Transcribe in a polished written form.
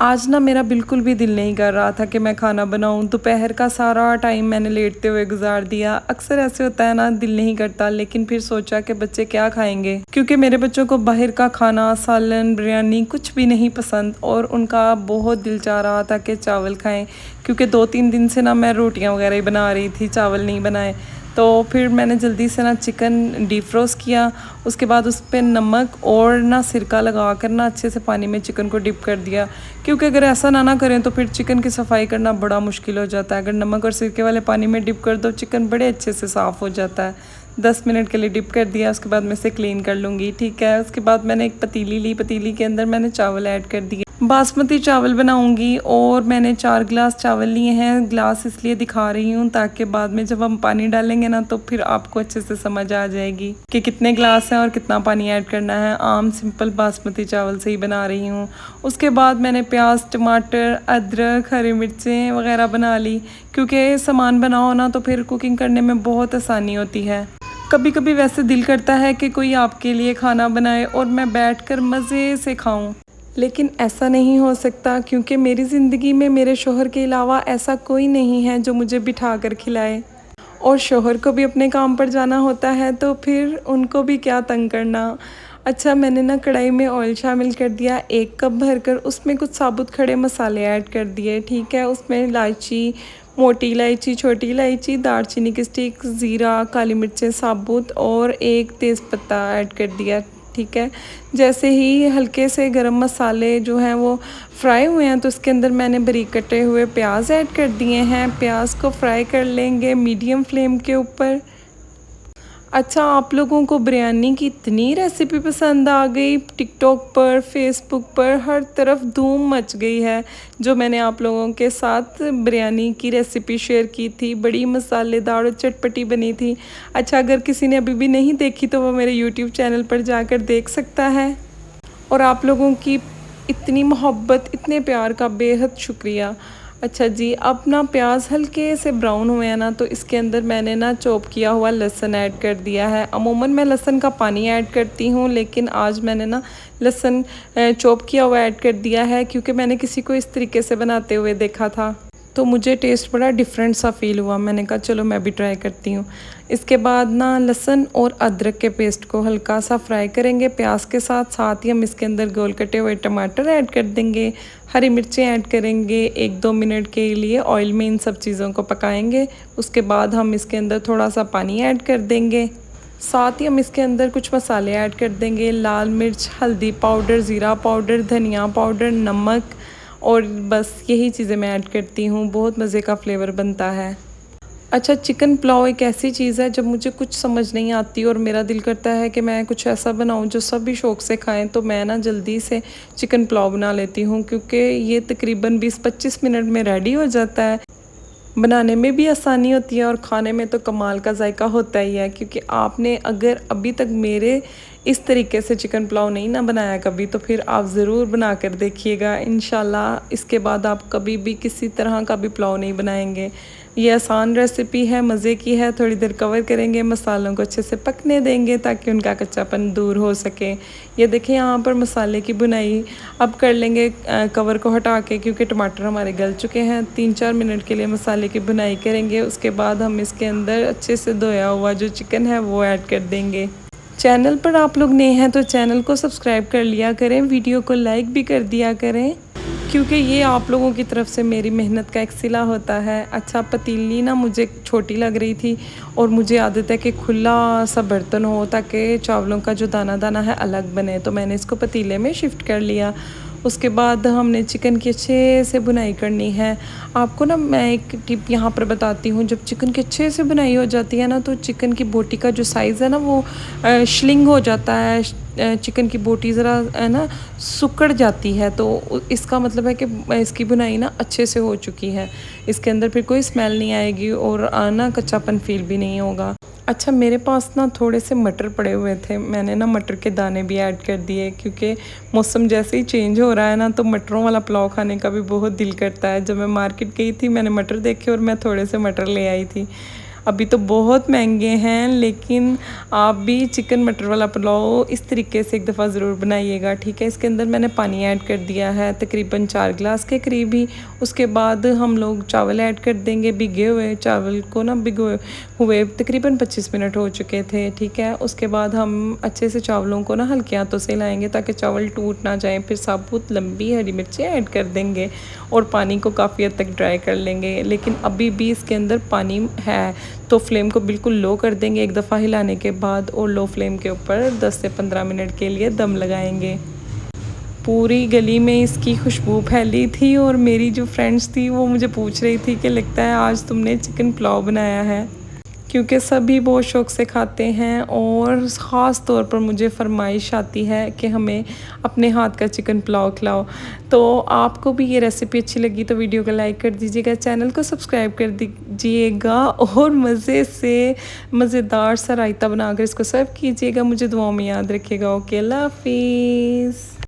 आज ना मेरा बिल्कुल भी दिल नहीं कर रहा था कि मैं खाना बनाऊं। दोपहर का सारा टाइम मैंने लेटते हुए गुजार दिया। अक्सर ऐसे होता है ना, दिल नहीं करता, लेकिन फिर सोचा कि बच्चे क्या खाएंगे, क्योंकि मेरे बच्चों को बाहर का खाना, सालन, बिरयानी कुछ भी नहीं पसंद और उनका बहुत दिल चाह रहा था कि चावल खाएं। क्योंकि 2-3 दिन से ना मैं रोटियां वगैरह ही बना रही थी, चावल नहीं बनाए। तो फिर मैंने जल्दी से ना चिकन डीफ्रोस्ट किया। उसके बाद उस पर नमक और ना सिरका लगा कर ना अच्छे से पानी में चिकन को डिप कर दिया, क्योंकि अगर ऐसा ना करें तो फिर चिकन की सफाई करना बड़ा मुश्किल हो जाता है। अगर नमक और सिरके वाले पानी में डिप कर दो, चिकन बड़े अच्छे से साफ़ हो जाता है। 10 मिनट के लिए डिप कर दिया, उसके बाद मैं इसे क्लीन कर लूँगी, ठीक है। उसके बाद मैंने एक पतीली ली, पतीली के अंदर मैंने चावल ऐड कर दिए। बासमती चावल बनाऊंगी और मैंने 4 गिलास चावल लिए हैं। गिलास इसलिए दिखा रही हूँ ताकि बाद में जब हम पानी डालेंगे ना तो फिर आपको अच्छे से समझ आ जाएगी कि कितने गिलास हैं और कितना पानी ऐड करना है। आम सिंपल बासमती चावल से ही बना रही हूँ। उसके बाद मैंने प्याज, टमाटर, अदरक, हरी मिर्चें वगैरह बना ली, क्योंकि सामान बनाओ ना तो फिर कुकिंग करने में बहुत आसानी होती है। कभी कभी वैसे दिल करता है कि कोई आपके लिए खाना बनाए और मैं बैठकर मज़े से खाऊं, लेकिन ऐसा नहीं हो सकता, क्योंकि मेरी ज़िंदगी में मेरे शोहर के अलावा ऐसा कोई नहीं है जो मुझे बिठा कर खिलाए। और शोहर को भी अपने काम पर जाना होता है तो फिर उनको भी क्या तंग करना। अच्छा, मैंने ना कढ़ाई में ऑयल शामिल कर दिया 1 कप भरकर। उसमें कुछ साबुत खड़े मसाले ऐड कर दिए, ठीक है। उसमें इलायची, मोटी इलायची, छोटी इलायची, दालचीनी की स्टिक, ज़ीरा, काली मिर्चें साबुत और 1 तेज़पत्ता ऐड कर दिया, ठीक है। जैसे ही हल्के से गरम मसाले जो हैं वो फ्राई हुए हैं तो उसके अंदर मैंने बारीक कटे हुए प्याज ऐड कर दिए हैं। प्याज को फ्राई कर लेंगे मीडियम फ्लेम के ऊपर। अच्छा, आप लोगों को बिरयानी की इतनी रेसिपी पसंद आ गई, टिकटॉक पर, फेसबुक पर हर तरफ धूम मच गई है। जो मैंने आप लोगों के साथ बिरयानी की रेसिपी शेयर की थी, बड़ी मसालेदार और चटपटी बनी थी। अच्छा, अगर किसी ने अभी भी नहीं देखी तो वो मेरे यूट्यूब चैनल पर जाकर देख सकता है। और आप लोगों की इतनी मोहब्बत, इतने प्यार का बेहद शुक्रिया। अच्छा जी, अब ना प्याज हल्के से ब्राउन हुए हैं ना तो इसके अंदर मैंने ना चॉप किया हुआ लहसुन ऐड कर दिया है। अमूमन मैं लहसुन का पानी ऐड करती हूँ, लेकिन आज मैंने ना लहसुन चॉप किया हुआ ऐड कर दिया है, क्योंकि मैंने किसी को इस तरीके से बनाते हुए देखा था तो मुझे टेस्ट बड़ा डिफरेंट सा फ़ील हुआ। मैंने कहा चलो मैं भी ट्राई करती हूँ। इसके बाद ना लहसुन और अदरक के पेस्ट को हल्का सा फ्राई करेंगे प्याज के साथ। साथ ही हम इसके अंदर गोल कटे हुए टमाटर ऐड कर देंगे, हरी मिर्चें ऐड करेंगे। 1-2 मिनट के लिए ऑयल में इन सब चीज़ों को पकाएंगे। उसके बाद हम इसके अंदर थोड़ा सा पानी ऐड कर देंगे। साथ ही हम इसके अंदर कुछ मसाले ऐड कर देंगे, लाल मिर्च, हल्दी पाउडर, ज़ीरा पाउडर, धनिया पाउडर, नमक, और बस यही चीज़ें मैं ऐड करती हूँ। बहुत मज़े का फ्लेवर बनता है। अच्छा, चिकन पुलाव एक ऐसी चीज़ है जब मुझे कुछ समझ नहीं आती और मेरा दिल करता है कि मैं कुछ ऐसा बनाऊं जो सभी शौक़ से खाएं, तो मैं ना जल्दी से चिकन पुलाव बना लेती हूँ, क्योंकि ये तकरीबन 20-25 मिनट में रेडी हो जाता है। बनाने में भी आसानी होती है और ख़ाने में तो कमाल का जायका होता ही है। क्योंकि आपने अगर अभी तक मेरे इस तरीके से चिकन पुलाव नहीं ना बनाया कभी, तो फिर आप ज़रूर बना कर देखिएगा। इंशाल्लाह इसके बाद आप कभी भी किसी तरह का भी पुलाव नहीं बनाएंगे। ये आसान रेसिपी है, मज़े की है। थोड़ी देर कवर करेंगे, मसालों को अच्छे से पकने देंगे ताकि उनका कच्चापन दूर हो सके। ये देखें यहाँ पर मसाले की बुनाई अब कर लेंगे कवर को हटा के, क्योंकि टमाटर हमारे गल चुके हैं। 3-4 मिनट के लिए मसाले की बुनाई करेंगे। उसके बाद हम इसके अंदर अच्छे से धोया हुआ जो चिकन है वो ऐड कर देंगे। चैनल पर आप लोग नए हैं तो चैनल को सब्सक्राइब कर लिया करें, वीडियो को लाइक भी कर दिया करें, क्योंकि ये आप लोगों की तरफ से मेरी मेहनत का एक सिला होता है। अच्छा, पतीली ना मुझे छोटी लग रही थी और मुझे आदत है कि खुला सा बर्तन हो ताकि चावलों का जो दाना दाना है अलग बने, तो मैंने इसको पतीले में शिफ्ट कर लिया। उसके बाद हमने चिकन की अच्छे से बुनाई करनी है। आपको ना मैं एक टिप यहाँ पर बताती हूँ, जब चिकन की अच्छे से बुनाई हो जाती है ना तो चिकन की बोटी का जो साइज़ है ना वो श्लिंग हो जाता है। चिकन की बोटी ज़रा है ना सिकुड़ जाती है, तो इसका मतलब है कि इसकी बुनाई ना अच्छे से हो चुकी है। इसके अंदर फिर कोई स्मेल नहीं आएगी और ना कच्चापन फील भी नहीं होगा। अच्छा, मेरे पास ना थोड़े से मटर पड़े हुए थे, मैंने ना मटर के दाने भी ऐड कर दिए, क्योंकि मौसम जैसे ही चेंज हो रहा है ना तो मटरों वाला पुलाव खाने का भी बहुत दिल करता है। जब मैं मार्केट गई थी मैंने मटर देखे और मैं थोड़े से मटर ले आई थी। अभी तो बहुत महंगे हैं, लेकिन आप भी चिकन मटर वाला पुलाव इस तरीके से एक दफ़ा ज़रूर बनाइएगा, ठीक है। इसके अंदर मैंने पानी ऐड कर दिया है तकरीबन 4 गिलास के करीब ही। उसके बाद हम लोग चावल ऐड कर देंगे, भिगे हुए चावल को ना भिगोए हुए तकरीबन 25 मिनट हो चुके थे, ठीक है। उसके बाद हम अच्छे से चावलों को ना हल्के हाथों से हिलाएंगे ताकि चावल टूट ना जाए। फिर साबुत लंबी हरी मिर्चें ऐड कर देंगे और पानी को काफ़ी हद तक ड्राई कर लेंगे, लेकिन अभी भी इसके अंदर पानी है तो फ्लेम को बिल्कुल लो कर देंगे एक दफ़ा हिलाने के बाद, और लो फ्लेम के ऊपर 10 से 15 मिनट के लिए दम लगाएंगे। पूरी गली में इसकी खुशबू फैली थी और मेरी जो फ्रेंड्स थी वो मुझे पूछ रही थी कि लगता है आज तुमने चिकन पुलाव बनाया है, क्योंकि सभी बहुत शौक़ से खाते हैं और ख़ास तौर पर मुझे फरमाइश आती है कि हमें अपने हाथ का चिकन पुलाव खिलाओ। तो आपको भी ये रेसिपी अच्छी लगी तो वीडियो को लाइक कर दीजिएगा, चैनल को सब्सक्राइब कर दीजिएगा और मज़े से मज़ेदार सा रायता बनाकर इसको सर्व कीजिएगा। मुझे दुआओं में याद रखिएगा। ओके, अल्लाह हाफिज़।